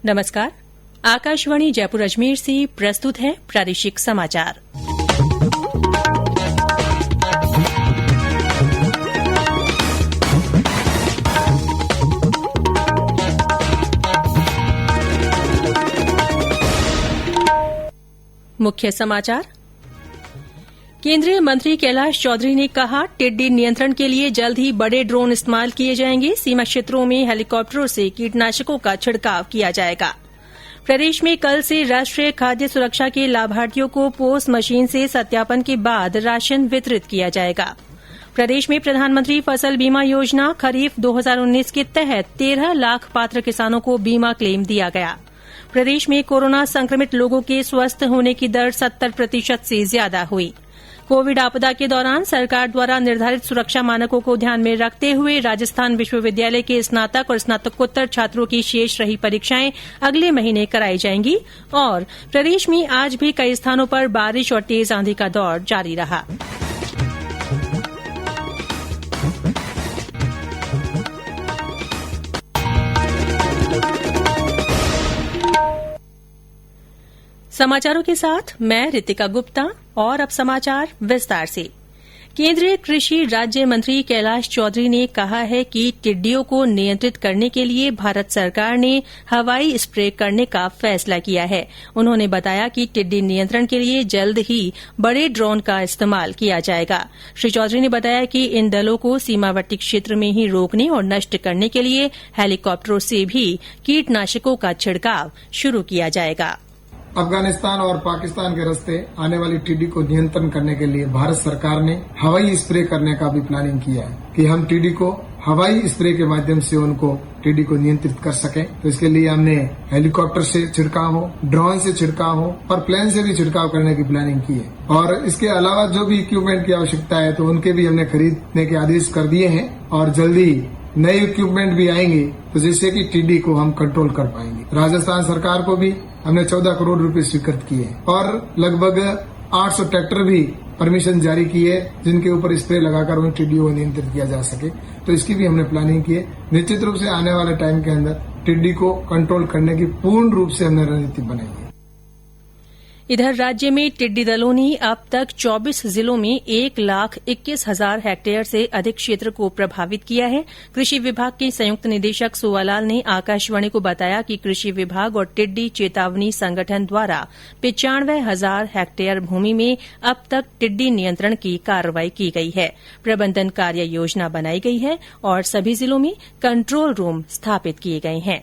नमस्कार। आकाशवाणी जयपुर अजमेर से प्रस्तुत है प्रादेशिक समाचार। मुख्य समाचार। केंद्रीय मंत्री कैलाश चौधरी ने कहा, टिड्डी नियंत्रण के लिए जल्द ही बड़े ड्रोन इस्तेमाल किए जाएंगे। सीमा क्षेत्रों में हेलीकॉप्टरों से कीटनाशकों का छिड़काव किया जाएगा। प्रदेश में कल से राष्ट्रीय खाद्य सुरक्षा के लाभार्थियों को पोस मशीन से सत्यापन के बाद राशन वितरित किया जाएगा। प्रदेश में प्रधानमंत्री फसल बीमा योजना खरीफ 2019 के तहत 13 लाख पात्र किसानों को बीमा क्लेम दिया गया। प्रदेश में कोरोना संक्रमित लोगों के स्वस्थ होने की दर 70% से ज्यादा हुई। कोविड आपदा के दौरान सरकार द्वारा निर्धारित सुरक्षा मानकों को ध्यान में रखते हुए राजस्थान विश्वविद्यालय के स्नातक और स्नातकोत्तर छात्रों की शेष रही परीक्षाएं अगले महीने कराई जाएंगी। और प्रदेश में आज भी कई स्थानों पर बारिश और तेज आंधी का दौर जारी रहा। समाचारों के साथ मैं रितिका गुप्ता। और अब समाचार विस्तार से। केंद्रीय कृषि राज्य मंत्री कैलाश चौधरी ने कहा है कि टिड्डियों को नियंत्रित करने के लिए भारत सरकार ने हवाई स्प्रे करने का फैसला किया है। उन्होंने बताया कि टिड्डी नियंत्रण के लिए जल्द ही बड़े ड्रोन का इस्तेमाल किया जाएगा। श्री चौधरी ने बताया कि इन दलों को सीमावर्ती क्षेत्र में ही रोकने और नष्ट करने के लिए हेलीकॉप्टरों से भी कीटनाशकों का छिड़काव शुरू किया जाएगा। अफगानिस्तान और पाकिस्तान के रास्ते आने वाली टिड्डी को नियंत्रण करने के लिए भारत सरकार ने हवाई स्प्रे करने का भी प्लानिंग किया है कि हम टिड्डी को हवाई स्प्रे के माध्यम से उनको टिड्डी को नियंत्रित कर सकें। तो इसके लिए हमने हेलीकॉप्टर से छिड़काव हो, ड्रोन से छिड़काव हो और प्लेन से भी छिड़काव करने की प्लानिंग की है। और इसके अलावा जो भी इक्विपमेंट की आवश्यकता है तो उनके भी हमने खरीदने के आदेश कर दिए हैं और जल्दी नए इक्विपमेंट भी आएंगे तो जिससे कि टिड्डी को हम कंट्रोल कर पाएंगे। राजस्थान सरकार को भी हमने 14 करोड़ रुपए स्वीकृत किए और लगभग 800 ट्रैक्टर भी परमिशन जारी की है जिनके ऊपर स्प्रे लगाकर उन टिड्डियों को नियंत्रित किया जा सके। तो इसकी भी हमने प्लानिंग की है। निश्चित रूप से आने वाले टाइम के अंदर टिड्डी को कंट्रोल करने की पूर्ण रूप से हमने रणनीति बनाई है। इधर राज्य में टिड्डी दलों ने अब तक 24 जिलों में 1,21,000 हेक्टेयर से अधिक क्षेत्र को प्रभावित किया है। कृषि विभाग के संयुक्त निदेशक सोवालाल ने आकाशवाणी को बताया कि कृषि विभाग और टिड्डी चेतावनी संगठन द्वारा 95,000 हेक्टेयर भूमि में अब तक टिड्डी नियंत्रण की कार्रवाई की गई है। प्रबंधन कार्य योजना बनाई गई है और सभी जिलों में कंट्रोल रूम स्थापित किए गए हैं।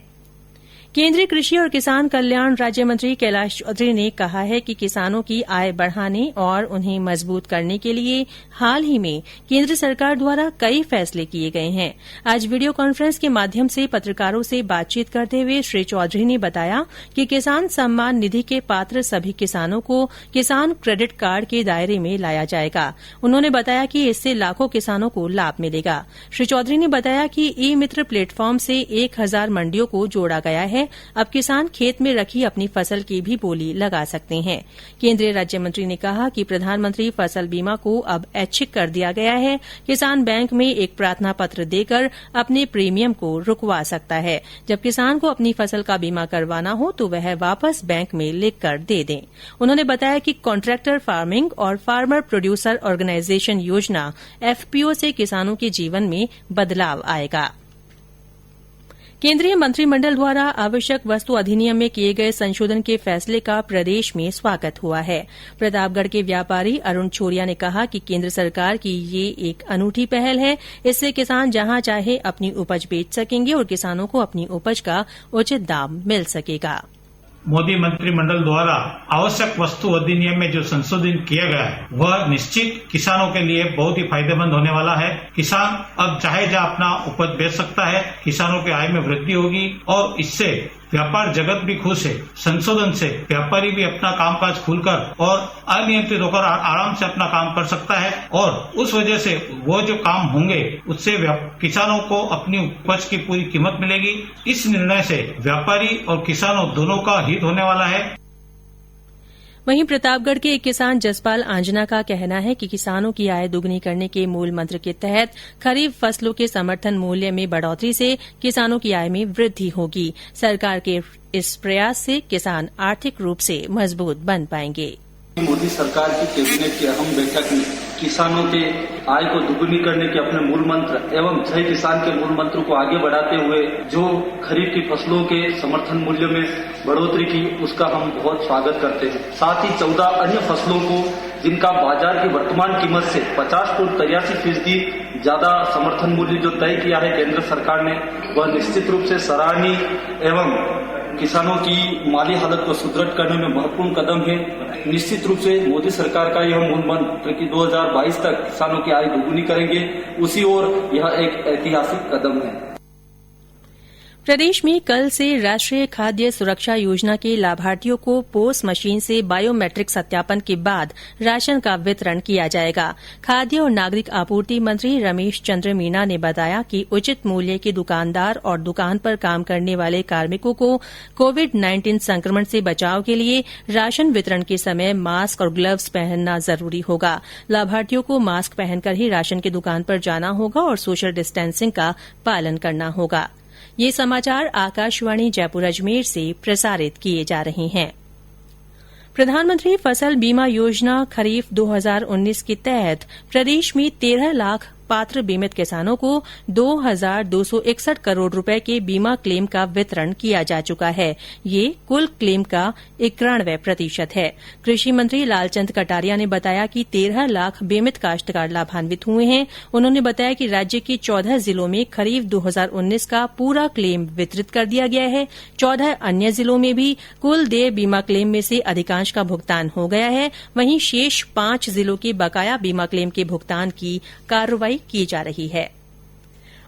केंद्रीय कृषि और किसान कल्याण राज्य मंत्री कैलाश चौधरी ने कहा है कि किसानों की आय बढ़ाने और उन्हें मजबूत करने के लिए हाल ही में केंद्र सरकार द्वारा कई फैसले किए गए हैं। आज वीडियो कॉन्फ्रेंस के माध्यम से पत्रकारों से बातचीत करते हुए श्री चौधरी ने बताया कि किसान सम्मान निधि के पात्र सभी किसानों को किसान क्रेडिट कार्ड के दायरे में लाया जाएगा। उन्होंने बताया कि इससे लाखों किसानों को लाभ मिलेगा। श्री चौधरी ने बताया कि ई मित्र प्लेटफॉर्म से 1000 मंडियों को जोड़ा गया है। अब किसान खेत में रखी अपनी फसल की भी बोली लगा सकते हैं। केंद्रीय राज्य मंत्री ने कहा कि प्रधानमंत्री फसल बीमा को अब ऐच्छिक कर दिया गया है। किसान बैंक में एक प्रार्थना पत्र देकर अपने प्रीमियम को रुकवा सकता है। जब किसान को अपनी फसल का बीमा करवाना हो तो वह वापस बैंक में लिखकर दे दें। उन्होंने बताया कि कॉन्ट्रैक्टर फार्मिंग और फार्मर प्रोड्यूसर ऑर्गेनाइजेशन योजना एफपीओ से किसानों के जीवन में बदलाव आएगा। केंद्रीय मंत्रिमंडल द्वारा आवश्यक वस्तु अधिनियम में किए गए संशोधन के फैसले का प्रदेश में स्वागत हुआ है। प्रतापगढ़ के व्यापारी अरुण छोरिया ने कहा कि केंद्र सरकार की ये एक अनूठी पहल है। इससे किसान जहां चाहे अपनी उपज बेच सकेंगे और किसानों को अपनी उपज का उचित दाम मिल सकेगा। मोदी मंत्रिमंडल द्वारा आवश्यक वस्तु अधिनियम में जो संशोधन किया गया है वह निश्चित किसानों के लिए बहुत ही फायदेमंद होने वाला है। किसान अब चाहे जहाँ अपना उपज बेच सकता है, किसानों की आय में वृद्धि होगी और इससे व्यापार जगत भी खुश है। संशोधन से व्यापारी भी अपना कामकाज खुलकर और अनियंत्रित होकर आराम से अपना काम कर सकता है और उस वजह से वो जो काम होंगे उससे किसानों को अपनी उपज की पूरी कीमत मिलेगी। इस निर्णय से व्यापारी और किसानों दोनों का हित होने वाला है। वहीं प्रतापगढ़ के एक किसान जसपाल आंजना का कहना है कि किसानों की आय दुगनी करने के मूल मंत्र के तहत खरीफ फसलों के समर्थन मूल्य में बढ़ोतरी से किसानों की आय में वृद्धि होगी। सरकार के इस प्रयास से किसान आर्थिक रूप से मजबूत बन पाएंगे। मोदी सरकार की कैबिनेट की अहम बैठक में किसानों के आय को दुगुनी करने के अपने मूल मंत्र एवं जय किसान के मूल मंत्र को आगे बढ़ाते हुए जो खरीफ की फसलों के समर्थन मूल्य में बढ़ोतरी की, उसका हम बहुत स्वागत करते हैं। साथ ही 14 अन्य फसलों को जिनका बाजार की वर्तमान कीमत से 50-83% ज्यादा समर्थन मूल्य जो तय किया है केंद्र सरकार ने, वह निश्चित रूप से सराहनीय एवं किसानों की माली हालत को सुदृढ़ करने में महत्वपूर्ण कदम है। निश्चित रूप से मोदी सरकार का यह मूल मंत्र कि 2022 तक किसानों की आय दोगुनी करेंगे, उसी ओर यह एक ऐतिहासिक कदम है। प्रदेश में कल से राष्ट्रीय खाद्य सुरक्षा योजना के लाभार्थियों को पोस मशीन से बायोमेट्रिक सत्यापन के बाद राशन का वितरण किया जाएगा। खाद्य और नागरिक आपूर्ति मंत्री रमेश चंद्र मीना ने बताया कि उचित मूल्य के दुकानदार और दुकान पर काम करने वाले कार्मिकों को कोविड-19 संक्रमण से बचाव के लिए राशन वितरण के समय मास्क और ग्लव्स पहनना जरूरी होगा। लाभार्थियों को मास्क पहनकर ही राशन की दुकान पर जाना होगा और सोशल डिस्टेंसिंग का पालन करना होगा। ये समाचार आकाशवाणी जयपुर अजमेर से प्रसारित किए जा रहे हैं। प्रधानमंत्री फसल बीमा योजना खरीफ 2019 के तहत प्रदेश में 13 लाख पात्र बीमित किसानों को 2,261 करोड़ रुपए के बीमा क्लेम का वितरण किया जा चुका है। ये कुल क्लेम का 91% है। कृषि मंत्री लालचंद कटारिया ने बताया कि 13 लाख बीमित काश्तकार लाभान्वित हुए हैं। उन्होंने बताया कि राज्य के 14 जिलों में खरीफ 2019 का पूरा क्लेम वितरित कर दिया गया है। 14 अन्य जिलों में भी कुल देय बीमा क्लेम में से अधिकांश का भुगतान हो गया है। वहीं शेष 5 जिलों के बकाया बीमा क्लेम के भुगतान की कार्रवाई की जा रही है।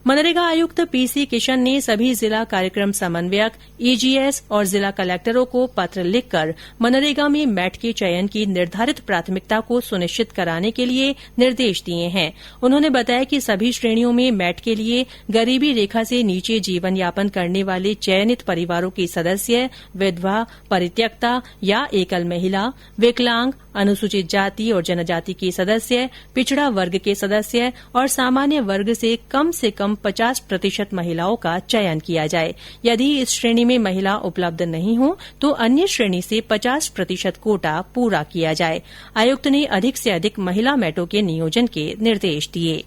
मनरेगा आयुक्त पीसी किशन ने सभी जिला कार्यक्रम समन्वयक, ईजीएस और जिला कलेक्टरों को पत्र लिखकर मनरेगा में मैट के चयन की निर्धारित प्राथमिकता को सुनिश्चित कराने के लिए निर्देश दिए हैं। उन्होंने बताया कि सभी श्रेणियों में मैट के लिए गरीबी रेखा से नीचे जीवन यापन करने वाले चयनित परिवारों के सदस्य, विधवा, परित्यक्ता या एकल महिला, विकलांग, अनुसूचित जाति और जनजाति के सदस्य, पिछड़ा वर्ग के सदस्य और सामान्य वर्ग से कम 50% महिलाओं का चयन किया जाए। यदि इस श्रेणी में महिला उपलब्ध नहीं हो तो अन्य श्रेणी से 50% कोटा पूरा किया जाए। आयुक्त ने अधिक से अधिक महिला मैटों के नियोजन के निर्देश दिए।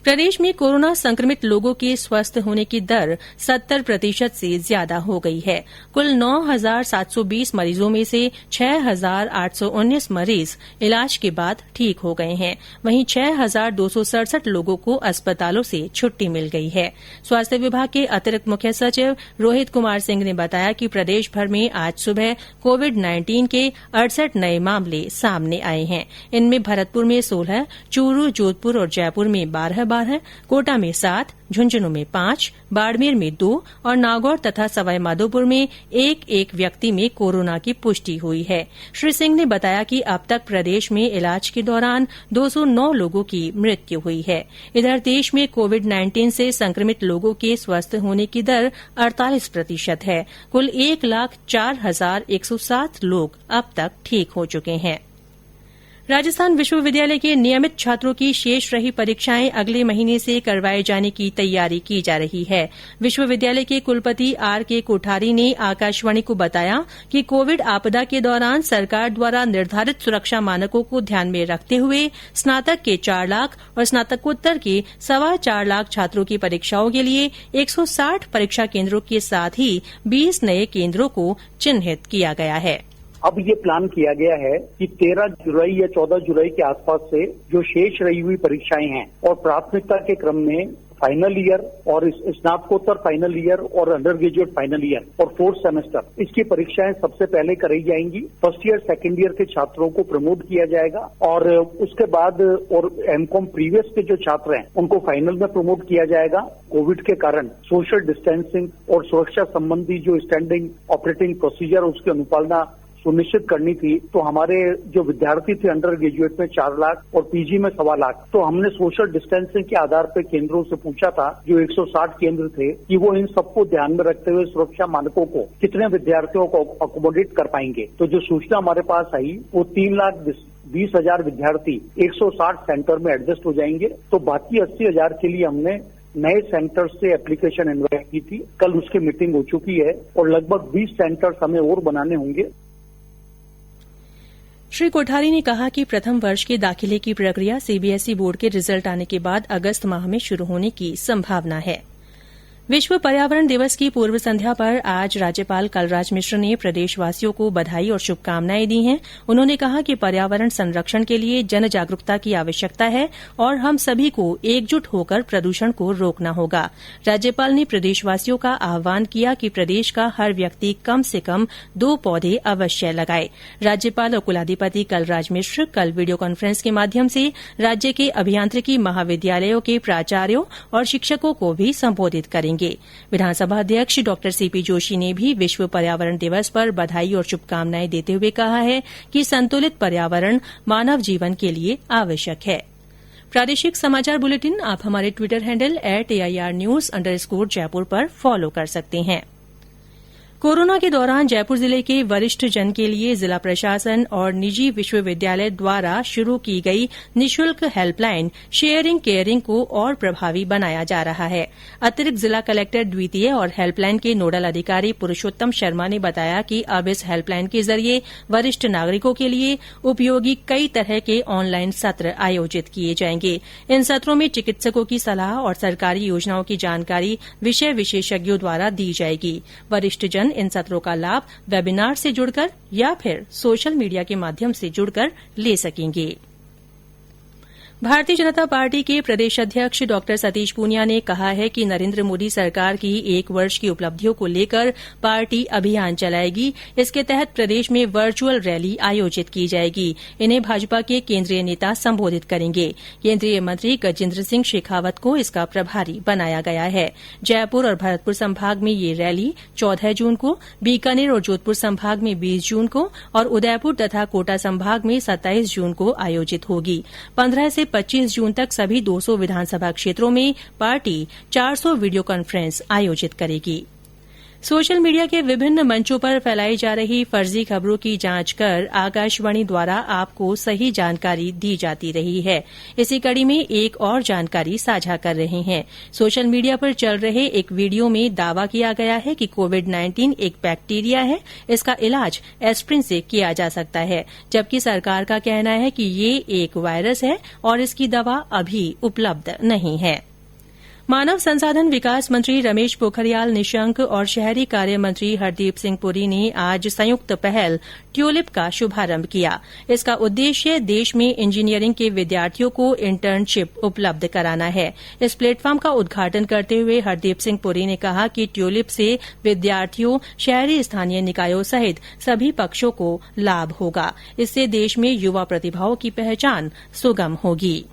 प्रदेश में कोरोना संक्रमित लोगों के स्वस्थ होने की दर 70% से ज्यादा हो गई है। कुल 9,720 मरीजों में से 6,819 मरीज इलाज के बाद ठीक हो गए हैं। वहीं 6,267 लोगों को अस्पतालों से छुट्टी मिल गई है। स्वास्थ्य विभाग के अतिरिक्त मुख्य सचिव रोहित कुमार सिंह ने बताया कि प्रदेश भर में आज सुबह कोविड-19 के 68 नए मामले सामने आए हैं। इनमें भरतपुर में 16, चूरू, जोधपुर और जयपुर में 12, कोटा में 7, झुंझुनू में 5, बाड़मेर में 2 और नागौर तथा सवाईमाधोपुर में 1-1 व्यक्ति में कोरोना की पुष्टि हुई है। श्री सिंह ने बताया कि अब तक प्रदेश में इलाज के दौरान 209 लोगों की मृत्यु हुई है। इधर देश में कोविड-19 से संक्रमित लोगों के स्वस्थ होने की दर 48% है। कुल 1,04,107 लोग अब तक ठीक हो चुके हैं। राजस्थान विश्वविद्यालय के नियमित छात्रों की शेष रही परीक्षाएं अगले महीने से करवाए जाने की तैयारी की जा रही है। विश्वविद्यालय के कुलपति आर.के. कोठारी ने आकाशवाणी को बताया कि कोविड आपदा के दौरान सरकार द्वारा निर्धारित सुरक्षा मानकों को ध्यान में रखते हुए स्नातक के 4 लाख और स्नातकोत्तर के 4.25 लाख छात्रों की परीक्षाओं के लिए 160 परीक्षा केन्द्रों के साथ ही 20 नए केन्द्रों को चिन्हित किया गया है। अब ये प्लान किया गया है कि 13 जुलाई या 14 जुलाई के आसपास से जो शेष रही हुई परीक्षाएं हैं और प्राथमिकता के क्रम में फाइनल ईयर और स्नातकोत्तर फाइनल ईयर और अंडर ग्रेजुएट फाइनल ईयर और 4th सेमेस्टर, इसकी परीक्षाएं सबसे पहले कराई जाएंगी। फर्स्ट ईयर, सेकेंड ईयर के छात्रों को प्रमोट किया जाएगा और उसके बाद और एमकॉम प्रीवियस के जो छात्र हैं उनको फाइनल में प्रमोट किया जाएगा। कोविड के कारण सोशल डिस्टेंसिंग और सुरक्षा संबंधी जो स्टैंडिंग ऑपरेटिंग प्रोसीजर उसकी अनुपालना सुनिश्चित करनी थी, तो हमारे जो विद्यार्थी थे अंडर ग्रेजुएट में 4 लाख और पीजी में 1.25 लाख, तो हमने सोशल डिस्टेंसिंग के आधार पर केंद्रों से पूछा था, जो 160 केंद्र थे, कि वो इन सबको ध्यान में रखते हुए सुरक्षा मानकों को कितने विद्यार्थियों को अकोमोडेट कर पाएंगे। तो जो सूचना हमारे पास आई वो 3,20,000 विद्यार्थी 160 सेंटर में एडजस्ट हो जाएंगे। तो बाकी 80,000 के लिए हमने नए सेंटर्स से एप्लीकेशन इन्वाइट की थी। कल उसकी मीटिंग हो चुकी है और लगभग 20 सेंटर्स हमें और बनाने होंगे। श्री कोठारी ने कहा कि प्रथम वर्ष के दाखिले की प्रक्रिया सीबीएसई बोर्ड के रिजल्ट आने के बाद अगस्त माह में शुरू होने की संभावना है। विश्व पर्यावरण दिवस की पूर्व संध्या पर आज राज्यपाल कलराज मिश्र ने प्रदेशवासियों को बधाई और शुभकामनाएं दी हैं। उन्होंने कहा कि पर्यावरण संरक्षण के लिए जन जागरूकता की आवश्यकता है और हम सभी को एकजुट होकर प्रदूषण को रोकना होगा। राज्यपाल ने प्रदेशवासियों का आह्वान किया कि प्रदेश का हर व्यक्ति कम से कम 2 पौधे अवश्य लगाए। राज्यपाल और कुलाधिपति कलराज मिश्र कल वीडियो कॉन्फ्रेंस के माध्यम से राज्य के अभियांत्रिकी महाविद्यालयों के प्राचार्यों और शिक्षकों को भी संबोधित करेंगे। विधानसभा अध्यक्ष डॉ सीपी जोशी ने भी विश्व पर्यावरण दिवस पर बधाई और शुभकामनाएं देते हुए कहा है कि संतुलित पर्यावरण मानव जीवन के लिए आवश्यक है। प्रादेशिक समाचार बुलेटिन आप हमारे ट्विटर हैंडल @AIRnews_जयपुर पर फॉलो कर सकते हैं। कोरोना के दौरान जयपुर जिले के वरिष्ठ जन के लिए जिला प्रशासन और निजी विश्वविद्यालय द्वारा शुरू की गई निःशुल्क हेल्पलाइन शेयरिंग केयरिंग को और प्रभावी बनाया जा रहा है। अतिरिक्त जिला कलेक्टर द्वितीय और हेल्पलाइन के नोडल अधिकारी पुरुषोत्तम शर्मा ने बताया कि अब इस हेल्पलाइन के जरिए वरिष्ठ नागरिकों के लिए उपयोगी कई तरह के ऑनलाइन सत्र आयोजित किए जाएंगे। इन सत्रों में चिकित्सकों की सलाह और सरकारी योजनाओं की जानकारी विषय विशेषज्ञों द्वारा दी जाएगी। वरिष्ठ जन इन सत्रों का लाभ वेबिनार से जुड़कर या फिर सोशल मीडिया के माध्यम से जुड़कर ले सकेंगे। भारतीय जनता पार्टी के प्रदेश अध्यक्ष डॉ सतीश पूनिया ने कहा है कि नरेंद्र मोदी सरकार की 1 वर्ष की उपलब्धियों को लेकर पार्टी अभियान चलाएगी। इसके तहत प्रदेश में वर्चुअल रैली आयोजित की जाएगी। इन्हें भाजपा के केंद्रीय नेता संबोधित करेंगे। केंद्रीय मंत्री गजेंद्र सिंह शेखावत को इसका प्रभारी बनाया गया है। जयपुर और भरतपुर संभाग में ये रैली 14 जून को, बीकानेर और जोधपुर संभाग में 20 जून को और उदयपुर तथा कोटा संभाग में 27 जून को आयोजित होगी। 15 से 25 जून तक सभी 200 विधानसभा क्षेत्रों में पार्टी 400 वीडियो कॉन्फ्रेंस आयोजित करेगी। सोशल मीडिया के विभिन्न मंचों पर फैलाई जा रही फर्जी खबरों की जांच कर आकाशवाणी द्वारा आपको सही जानकारी दी जाती रही है। इसी कड़ी में एक और जानकारी साझा कर रहे हैं। सोशल मीडिया पर चल रहे एक वीडियो में दावा किया गया है कि कोविड-19 एक बैक्टीरिया है, इसका इलाज एस्प्रिन से किया जा सकता है, जबकि सरकार का कहना है कि ये एक वायरस है और इसकी दवा अभी उपलब्ध नहीं है। मानव संसाधन विकास मंत्री रमेश पोखरियाल निशंक और शहरी कार्य मंत्री हरदीप सिंह पुरी ने आज संयुक्त पहल ट्यूलिप का शुभारंभ किया। इसका उद्देश्य देश में इंजीनियरिंग के विद्यार्थियों को इंटर्नशिप उपलब्ध कराना है। इस प्लेटफॉर्म का उद्घाटन करते हुए हरदीप सिंह पुरी ने कहा कि ट्यूलिप से विद्यार्थियों, शहरी स्थानीय निकायों सहित सभी पक्षों को लाभ होगा। इससे देश में युवा प्रतिभाओं की पहचान सुगम होगी।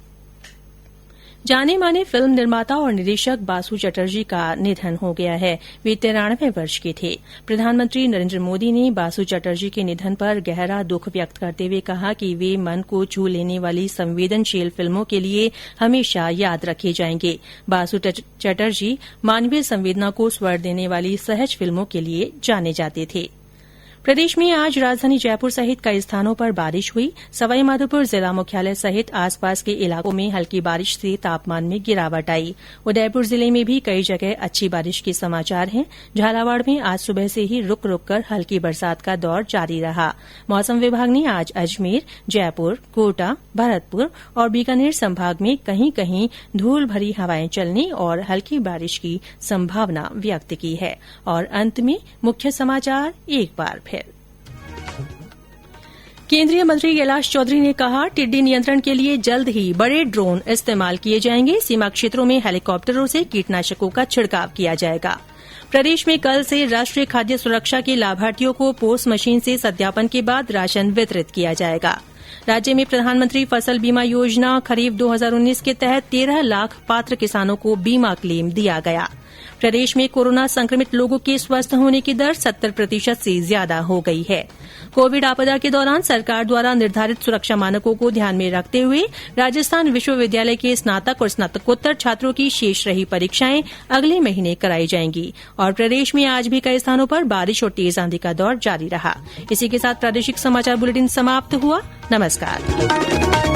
जाने माने फिल्म निर्माता और निदेशक बासु चटर्जी का निधन हो गया है। वे 93 वर्ष के थे। प्रधानमंत्री नरेंद्र मोदी ने बासु चटर्जी के निधन पर गहरा दुख व्यक्त करते हुए कहा कि वे मन को छू लेने वाली संवेदनशील फिल्मों के लिए हमेशा याद रखे जाएंगे। बासु चटर्जी मानवीय संवेदना को स्वर देने वाली सहज फिल्मों के लिए जाने जाते थे। प्रदेश में आज राजधानी जयपुर सहित कई स्थानों पर बारिश हुई। सवाईमाधोपुर जिला मुख्यालय सहित आसपास के इलाकों में हल्की बारिश से तापमान में गिरावट आई। उदयपुर जिले में भी कई जगह अच्छी बारिश के समाचार हैं। झालावाड़ में आज सुबह से ही रुक रुक कर हल्की बरसात का दौर जारी रहा। मौसम विभाग ने आज अजमेर, जयपुर, कोटा, भरतपुर और बीकानेर संभाग में कहीं कहीं धूल भरी हवाएं चलने और हल्की बारिश की संभावना व्यक्त की है। और अंत में मुख्य समाचार एक बार फिर। केंद्रीय मंत्री कैलाश चौधरी ने कहा, टिड्डी नियंत्रण के लिए जल्द ही बड़े ड्रोन इस्तेमाल किए जाएंगे। सीमा क्षेत्रों में हेलीकॉप्टरों से कीटनाशकों का छिड़काव किया जाएगा। प्रदेश में कल से राष्ट्रीय खाद्य सुरक्षा के लाभार्थियों को पोस मशीन से सत्यापन के बाद राशन वितरित किया जाएगा। राज्य में प्रधानमंत्री फसल बीमा योजना खरीफ 2019 के तहत 13 लाख पात्र किसानों को बीमा क्लेम दिया गया। प्रदेश में कोरोना संक्रमित लोगों के स्वस्थ होने की दर 70% से ज्यादा हो गई है। कोविड आपदा के दौरान सरकार द्वारा निर्धारित सुरक्षा मानकों को ध्यान में रखते हुए राजस्थान विश्वविद्यालय के स्नातक और स्नातकोत्तर छात्रों की शेष रही परीक्षाएं अगले महीने कराई जाएंगी। और प्रदेश में आज भी कई स्थानों पर बारिश और तेज आंधी का दौर जारी रहा। इसी के साथ प्रादेशिक समाचार बुलेटिन समाप्त हुआ। नमस्कार।